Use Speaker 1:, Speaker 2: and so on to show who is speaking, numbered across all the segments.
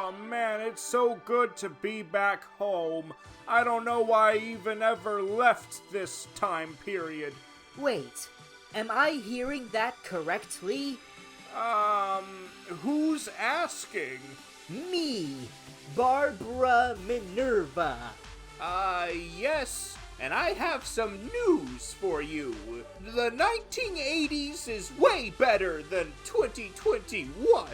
Speaker 1: Oh man, it's so good to be back home. I don't know why I even ever left this time period.
Speaker 2: Wait, am I hearing that correctly?
Speaker 1: Who's asking?
Speaker 2: Me, Barbara Minerva.
Speaker 1: Yes, and I have some news for you. The 1980s is way better than 2021.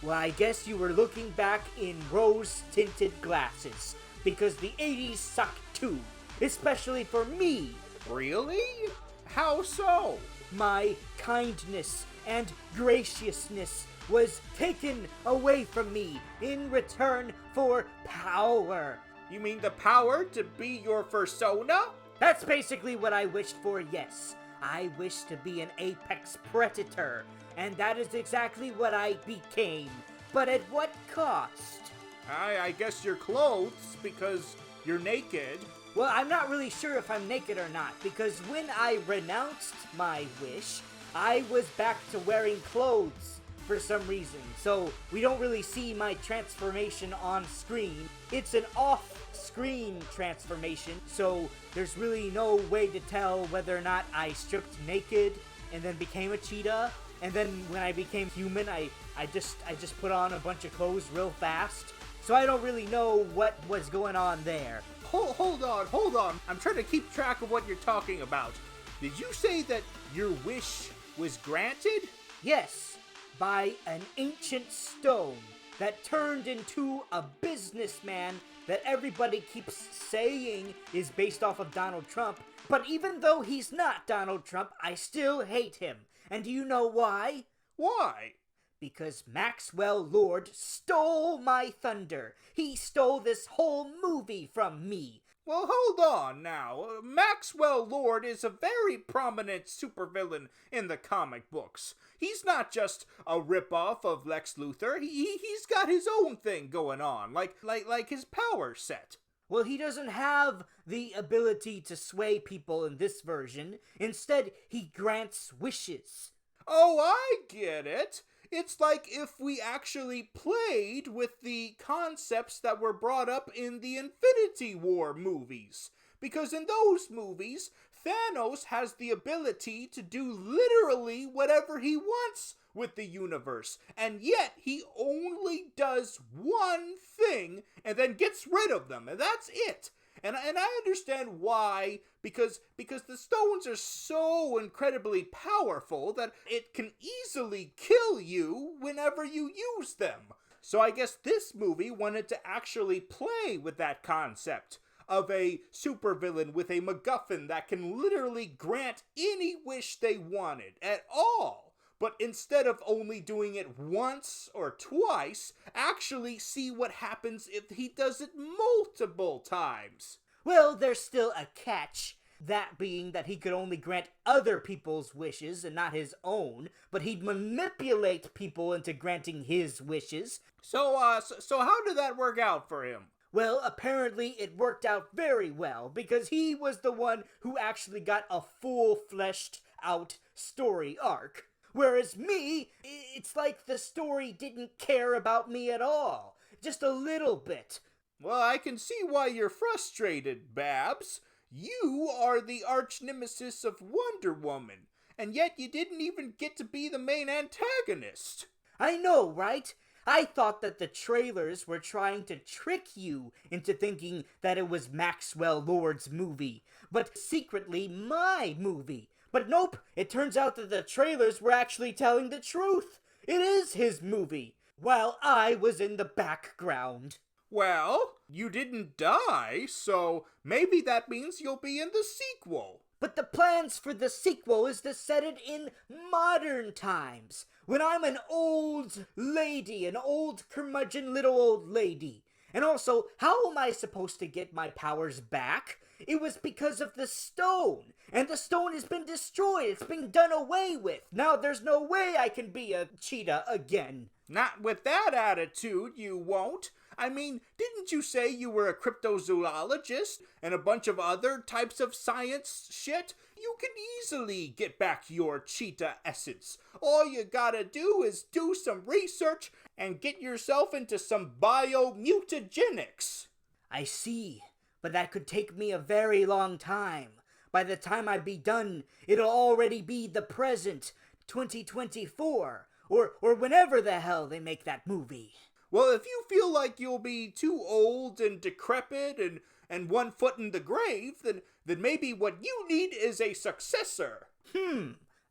Speaker 2: Well, I guess you were looking back in rose-tinted glasses, because the 80s suck too, especially for me.
Speaker 1: Really? How so?
Speaker 2: My kindness and graciousness was taken away from me in return for power.
Speaker 1: You mean the power to be your persona?
Speaker 2: That's basically what I wished for, yes. I wished to be an apex predator, and that is exactly what I became. But at what cost?
Speaker 1: I guess your clothes, because you're naked.
Speaker 2: Well, I'm not really sure if I'm naked or not, because when I renounced my wish, I was back to wearing clothes for some reason. So we don't really see my transformation on screen. It's an off-screen transformation, so there's really no way to tell whether or not I stripped naked and then became a cheetah. And then when I became human, I just put on a bunch of clothes real fast. So I don't really know what was going on there.
Speaker 1: Hold on. I'm trying to keep track of what you're talking about. Did you say that your wish was granted?
Speaker 2: Yes, by an ancient stone that turned into a businessman that everybody keeps saying is based off of Donald Trump. But even though he's not Donald Trump, I still hate him. And do you know why?
Speaker 1: Why?
Speaker 2: Because Maxwell Lord stole my thunder. He stole this whole movie from me.
Speaker 1: Well, hold on now. Maxwell Lord is a very prominent supervillain in the comic books. He's not just a ripoff of Lex Luthor. He's got his own thing going on, like his power set.
Speaker 2: Well, he doesn't have the ability to sway people in this version. Instead, he grants wishes.
Speaker 1: Oh, I get it. It's like if we actually played with the concepts that were brought up in the Infinity War movies. Because in those movies, Thanos has the ability to do literally whatever he wants with the universe. And yet, he only does one thing and then gets rid of them. And that's it. And I understand why, because the stones are so incredibly powerful that it can easily kill you whenever you use them. So I guess this movie wanted to actually play with that concept of a supervillain with a MacGuffin that can literally grant any wish they wanted at all. But instead of only doing it once or twice, actually see what happens if he does it multiple times.
Speaker 2: Well, there's still a catch. That being that he could only grant other people's wishes and not his own, but he'd manipulate people into granting his wishes.
Speaker 1: So how did that work out for him?
Speaker 2: Well, apparently it worked out very well, because he was the one who actually got a full fleshed out story arc. Whereas me, it's like the story didn't care about me at all. Just a little bit.
Speaker 1: Well, I can see why you're frustrated, Babs. You are the arch nemesis of Wonder Woman, and yet you didn't even get to be the main antagonist.
Speaker 2: I know, right? I thought that the trailers were trying to trick you into thinking that it was Maxwell Lord's movie, but secretly my movie. But nope, it turns out that the trailers were actually telling the truth. It is his movie, while I was in the background.
Speaker 1: Well, you didn't die, so maybe that means you'll be in the sequel.
Speaker 2: But the plans for the sequel is to set it in modern times, when I'm an old lady, an old curmudgeon little old lady. And also, how am I supposed to get my powers back? It was because of the stone, and the stone has been destroyed. It's been done away with. Now there's no way I can be a cheetah again.
Speaker 1: Not with that attitude, you won't. I mean, didn't you say you were a cryptozoologist and a bunch of other types of science shit? You can easily get back your cheetah essence. All you gotta do is do some research and get yourself into some biomutagenics.
Speaker 2: I see, but that could take me a very long time. By the time I be done, it'll already be the present, 2024, or whenever the hell they make that movie.
Speaker 1: Well, if you feel like you'll be too old and decrepit and one foot in the grave, then maybe what you need is a successor.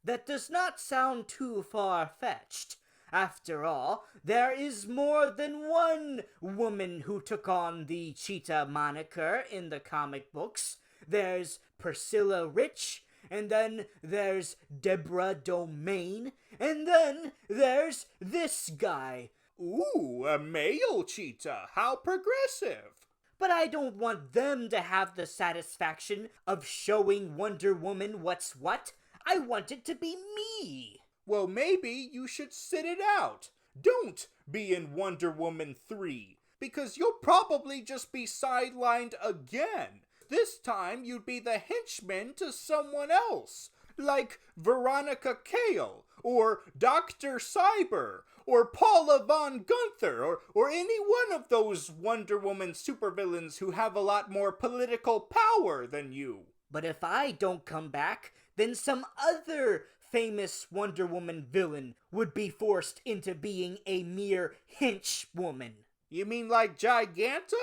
Speaker 2: That does not sound too far-fetched. After all, there is more than one woman who took on the Cheetah moniker in the comic books. There's Priscilla Rich, and then there's Deborah Domain, and then there's this guy.
Speaker 1: Ooh, a male cheetah. How progressive.
Speaker 2: But I don't want them to have the satisfaction of showing Wonder Woman what's what. I want it to be me.
Speaker 1: Well, maybe you should sit it out. Don't be in Wonder Woman 3, because you'll probably just be sidelined again. This time you'd be the henchman to someone else, like Veronica Cale, or Dr. Cyber, or Paula von Gunther, or any one of those Wonder Woman supervillains who have a lot more political power than you.
Speaker 2: But if I don't come back, then some other famous Wonder Woman villain would be forced into being a mere henchwoman.
Speaker 1: You mean like Giganta?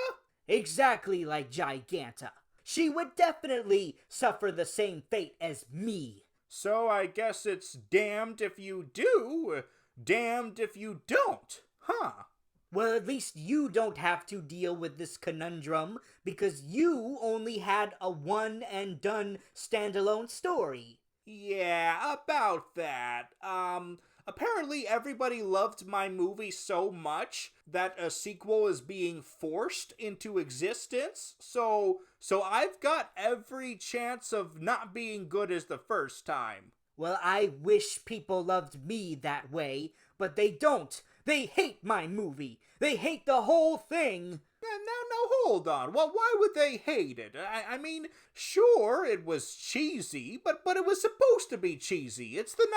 Speaker 2: Exactly like Giganta. She would definitely suffer the same fate as me.
Speaker 1: So I guess it's damned if you do, damned if you don't, huh?
Speaker 2: Well, at least you don't have to deal with this conundrum, because you only had a one-and-done standalone story.
Speaker 1: Yeah, about that. Apparently everybody loved my movie so much that a sequel is being forced into existence, so I've got every chance of not being good as the first time.
Speaker 2: Well, I wish people loved me that way, but they don't. They hate my movie. They hate the whole thing.
Speaker 1: Now, hold on. Well, why would they hate it? I mean, sure, it was cheesy, but it was supposed to be cheesy. It's the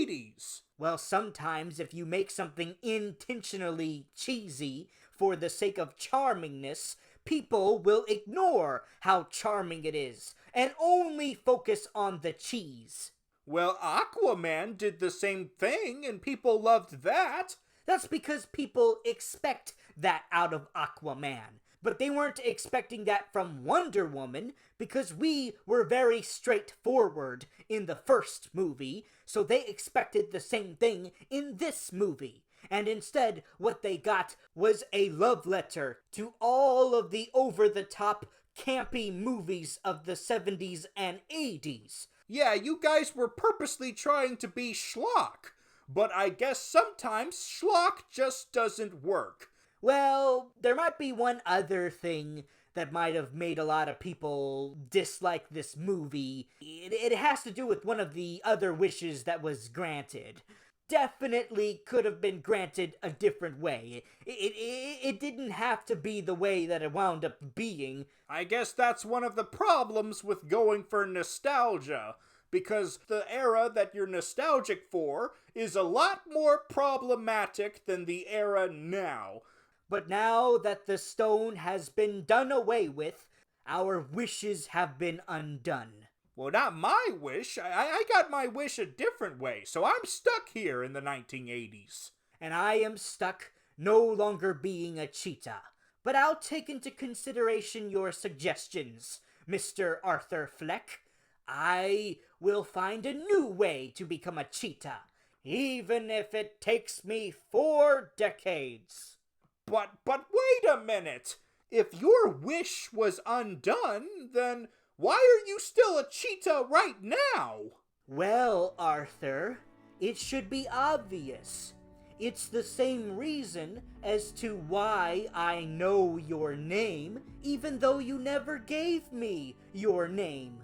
Speaker 1: 1980s.
Speaker 2: Well, sometimes if you make something intentionally cheesy for the sake of charmingness, people will ignore how charming it is and only focus on the cheese.
Speaker 1: Well, Aquaman did the same thing, and people loved that.
Speaker 2: That's because people expect that out of Aquaman. But they weren't expecting that from Wonder Woman, because we were very straightforward in the first movie, so they expected the same thing in this movie. And instead, what they got was a love letter to all of the over-the-top, campy movies of the 70s and 80s.
Speaker 1: Yeah, you guys were purposely trying to be schlock. But I guess sometimes schlock just doesn't work.
Speaker 2: Well, there might be one other thing that might have made a lot of people dislike this movie. It has to do with one of the other wishes that was granted. Definitely could have been granted a different way. It didn't have to be the way that it wound up being.
Speaker 1: I guess that's one of the problems with going for nostalgia. Because the era that you're nostalgic for is a lot more problematic than the era now.
Speaker 2: But now that the stone has been done away with, our wishes have been undone.
Speaker 1: Well, not my wish. I got my wish a different way, so I'm stuck here in the 1980s.
Speaker 2: And I am stuck no longer being a cheetah. But I'll take into consideration your suggestions, Mr. Arthur Fleck. I will find a new way to become a cheetah, even if it takes me 4 decades.
Speaker 1: But wait a minute! If your wish was undone, then why are you still a cheetah right now?
Speaker 2: Well, Arthur, it should be obvious. It's the same reason as to why I know your name, even though you never gave me your name.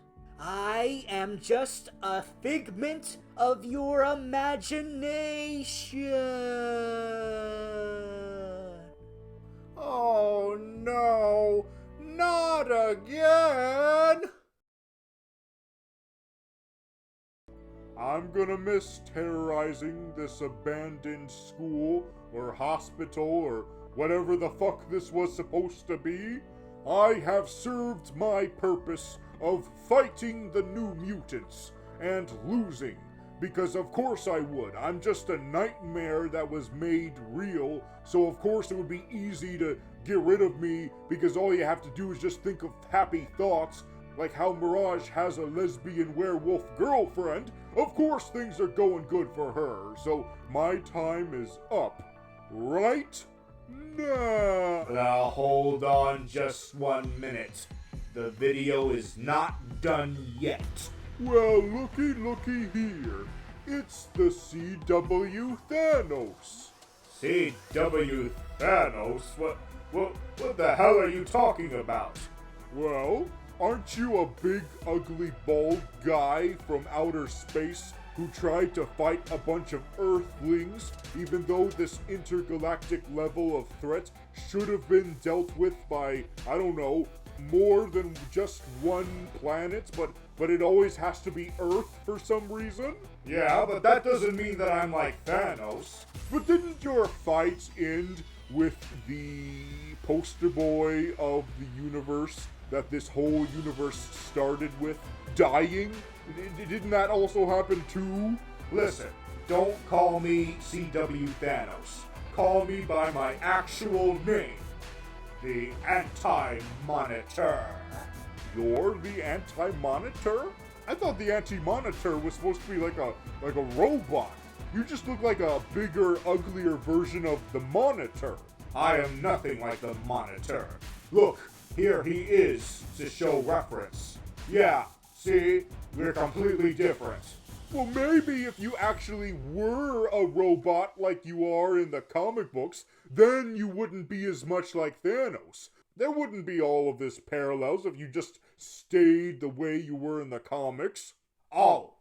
Speaker 2: I am just a figment of your imagination.
Speaker 1: Oh no, not again! I'm gonna miss terrorizing this abandoned school or hospital or whatever the fuck this was supposed to be. I have served my purpose of fighting the New Mutants and losing, because of course I would. I'm just a nightmare that was made real, so of course it would be easy to get rid of me because all you have to do is just think of happy thoughts, like how Mirage has a lesbian werewolf girlfriend. Of course things are going good for her, so my time is up. Right now.
Speaker 3: Now hold on just 1 minute. The video is not done yet.
Speaker 1: Well, looky here. It's the CW Thanos.
Speaker 3: CW Thanos? What the hell are you talking about?
Speaker 1: Well, aren't you a big, ugly, bald guy from outer space who tried to fight a bunch of Earthlings, even though this intergalactic level of threat should have been dealt with by, I don't know, more than just one planet, but it always has to be Earth for some reason?
Speaker 3: Yeah, but that doesn't mean that I'm like Thanos.
Speaker 1: But didn't your fight end with the poster boy of the universe that this whole universe started with dying? Didn't that also happen too?
Speaker 3: Listen, don't call me CW Thanos. Call me by my actual name. The Anti-Monitor.
Speaker 1: You're the Anti-Monitor? I thought the Anti-Monitor was supposed to be like a robot. You just look like a bigger, uglier version of the Monitor.
Speaker 3: I am nothing like the Monitor. Look, here he is to show reference. Yeah, see? We're completely different.
Speaker 1: Well, maybe if you actually were a robot like you are in the comic books, then you wouldn't be as much like Thanos. There wouldn't be all of this parallels if you just stayed the way you were in the comics.
Speaker 3: So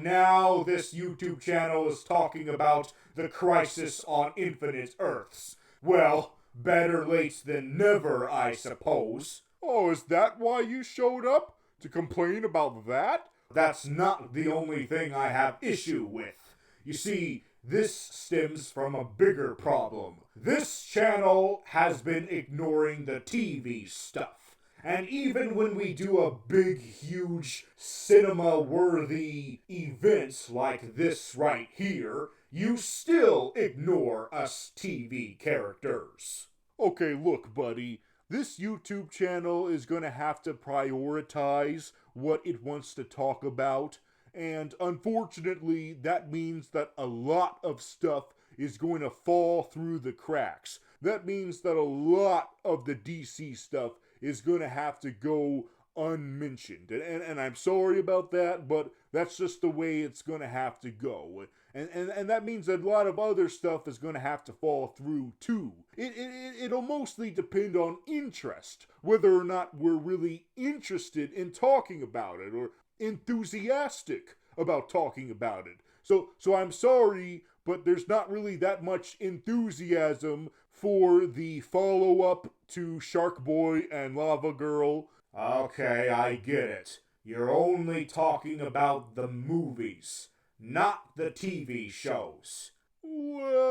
Speaker 3: now this YouTube channel is talking about the Crisis on Infinite Earths. Well, better late than never, I suppose.
Speaker 1: Oh, is that why you showed up? To complain about that?
Speaker 3: That's not the only thing I have issue with. You see, this stems from a bigger problem. This channel has been ignoring the TV stuff. And even when we do a big, huge, cinema-worthy event like this right here, you still ignore us TV characters.
Speaker 1: Okay, look, buddy. This YouTube channel is going to have to prioritize what it wants to talk about, and unfortunately, that means that a lot of stuff is going to fall through the cracks. That means that a lot of the DC stuff is going to have to go unmentioned. And I'm sorry about that, but that's just the way it's going to have to go. And that means that a lot of other stuff is going to have to fall through too. It'll mostly depend on interest, whether or not we're really interested in talking about it or enthusiastic about talking about it. So I'm sorry, but there's not really that much enthusiasm for the follow-up to Shark Boy and Lava Girl.
Speaker 3: Okay, I get it. You're only talking about the movies, not the TV shows.
Speaker 1: Well,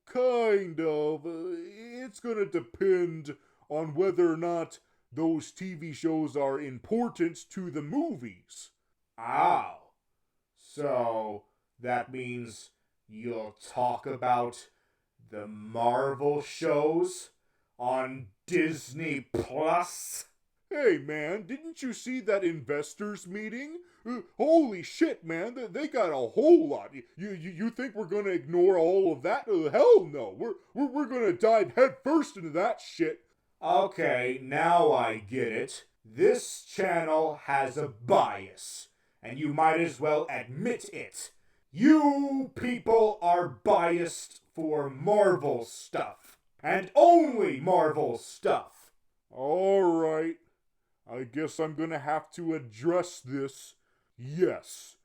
Speaker 1: kind of. It's gonna depend on whether or not those TV shows are important to the movies.
Speaker 3: Oh. So, that means you'll talk about the Marvel shows on Disney Plus?
Speaker 1: Hey man, didn't you see that investors meeting? Holy shit, man, they got a whole lot. You think we're gonna ignore all of that? Hell no, we're gonna dive headfirst into that shit.
Speaker 3: Okay, now I get it. This channel has a bias, and you might as well admit it. You people are biased for Marvel stuff, and only Marvel stuff.
Speaker 1: Alright, I guess I'm gonna have to address this. Yes,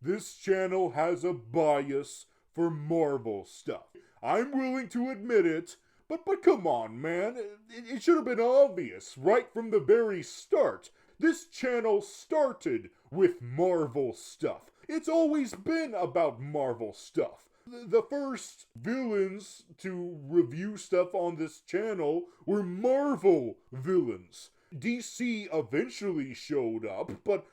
Speaker 1: this channel has a bias for Marvel stuff.
Speaker 3: I'm willing to admit it. But come on, man. It should have been obvious right from the very start. This channel started with Marvel stuff. It's always been about Marvel stuff. The first villains to review stuff on this channel were Marvel villains. DC eventually showed up, but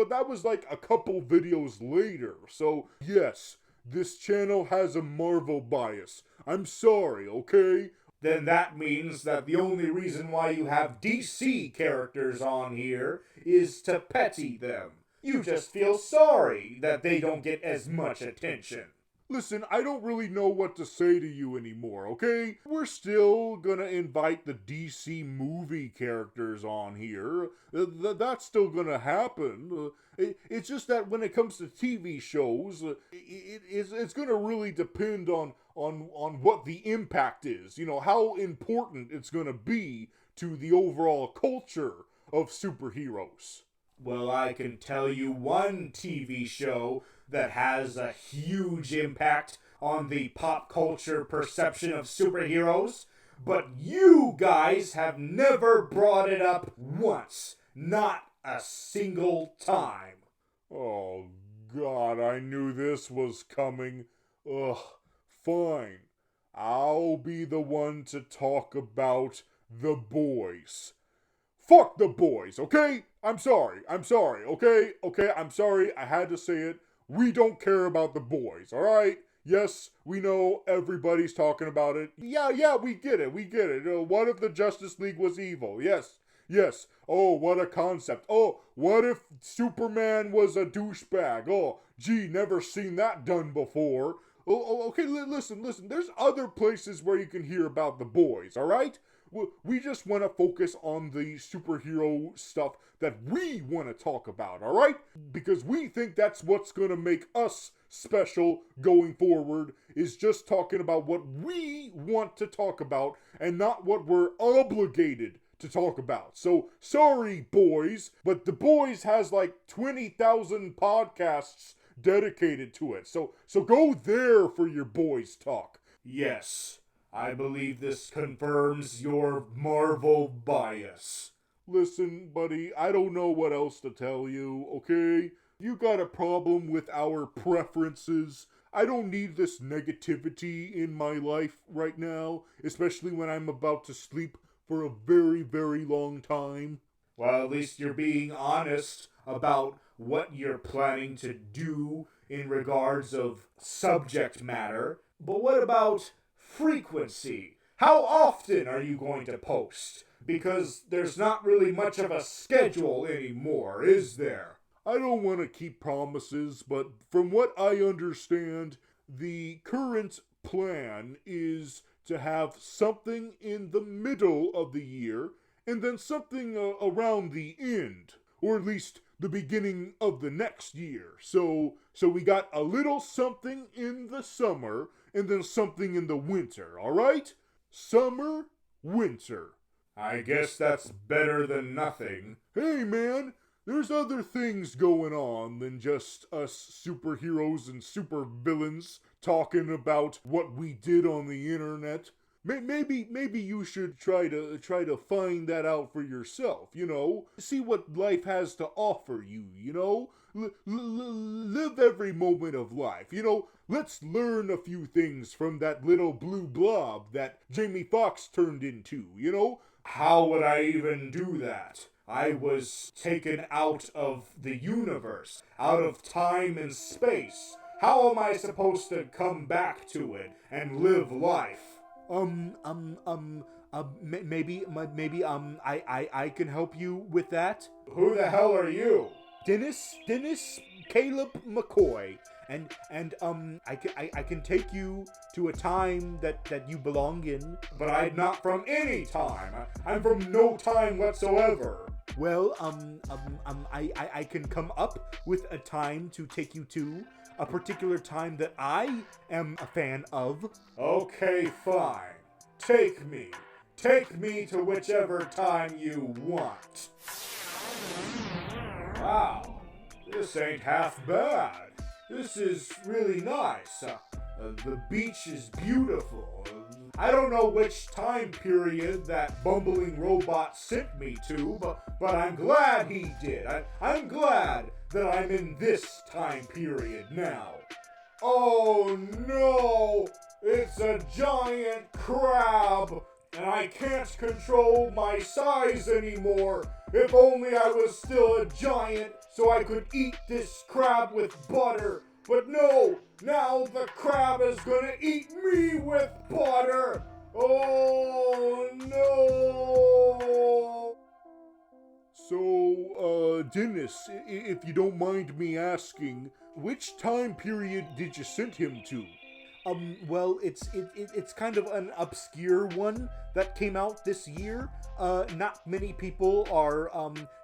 Speaker 3: that was like a couple videos later. So yes, this channel has a Marvel bias. I'm sorry, okay? Then that means that the only reason why you have DC characters on here is to petty them. You just feel sorry that they don't get as much attention. Listen, I don't really know what to say to you anymore, okay? We're still gonna invite the DC movie characters on here. That's still gonna happen. It's just that when it comes to TV shows, it's gonna really depend on what the impact is. You know, how important it's gonna be to the overall culture of superheroes. Well, I can tell you one TV show that has a huge impact on the pop culture perception of superheroes, but you guys have never brought it up once. Not a single time. Oh, God, I knew this was coming. Ugh, fine. I'll be the one to talk about The Boys. Fuck The Boys, okay? I'm sorry, okay? Okay, I'm sorry, I had to say it. We don't care about The Boys, alright? Yes, we know everybody's talking about it. Yeah, we get it. What if the Justice League was evil? Yes. Oh, what a concept. Oh, what if Superman was a douchebag? Oh, gee, never seen that done before. Okay, listen. There's other places where you can hear about The Boys, alright? We just want to focus on the superhero stuff that we want to talk about, alright? Because we think that's what's going to make us special going forward, is just talking about what we want to talk about and not what we're obligated to talk about. So, sorry, boys, but The Boys has like 20,000 podcasts dedicated to it. So go there for your boys talk. Yes. I believe this confirms your Marvel bias. Listen, buddy, I don't know what else to tell you, okay? You got a problem with our preferences. I don't need this negativity in my life right now, especially when I'm about to sleep for a very, very long time. Well, at least you're being honest about what you're planning to do in regards of subject matter. But what about frequency? How often are you going to post? Because there's not really much of a schedule anymore, is there? I don't want to keep promises, but from what I understand, the current plan is to have something in the middle of the year and then something around the end, or at least the beginning of the next year. So we got a little something in the summer and then something in the winter, alright? Summer, winter. I guess that's better than nothing. Hey man, there's other things going on than just us superheroes and supervillains talking about what we did on the internet. Maybe you should try to find that out for yourself, you know? See what life has to offer you, you know? Live every moment of life, you know? Let's learn a few things from that little blue blob that Jamie Foxx turned into, you know? How would I even do that? I was taken out of the universe, out of time and space. How am I supposed to come back to it and live life? Maybe, I can help you with that. Who the hell are you? Dennis Caleb McCoy. And I can take you to a time that you belong in. But I'm not from any time. I'm from no time whatsoever. Well, I can come up with a time to take you to a particular time that I am a fan of. Okay, fine. Take me to whichever time you want. Wow, this ain't half bad. This is really nice. The beach is beautiful. I don't know which time period that bumbling robot sent me to, but I'm glad he did. I'm glad that I'm in this time period now. Oh no! It's a giant crab! And I can't control my size anymore. If only I was still a giant so I could eat this crab with butter. But no, now the crab is gonna eat me with butter. Oh no. So, Dennis, if you don't mind me asking, which time period did you send him to?
Speaker 1: Well, it's kind of an obscure one that came out this year. Not many people are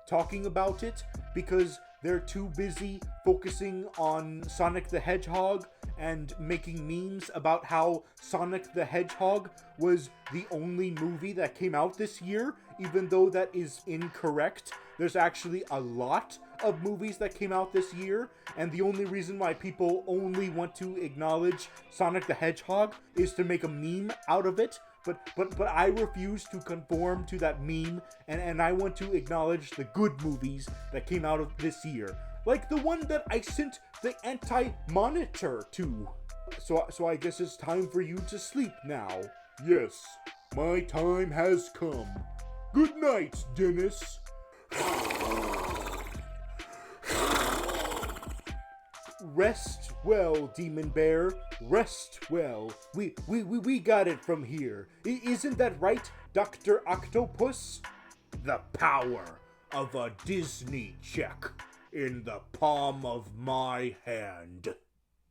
Speaker 1: talking about it because they're too busy focusing on Sonic the Hedgehog and making memes about how Sonic the Hedgehog was the only movie that came out this year, even though that is incorrect. There's actually a lot of movies that came out this year, and the only reason why people only want to acknowledge Sonic the Hedgehog is to make a meme out of it. But I refuse to conform to that meme, and I want to acknowledge the good movies that came out of this year. Like the one that I sent the anti-monitor to. So I guess it's time for you to sleep now.
Speaker 3: Yes, my time has come. Good night, Dennis.
Speaker 1: Rest well, Demon Bear. Rest well. We got it from here. Isn't that right, Dr. Octopus?
Speaker 3: The power of a Disney check in the palm of my hand.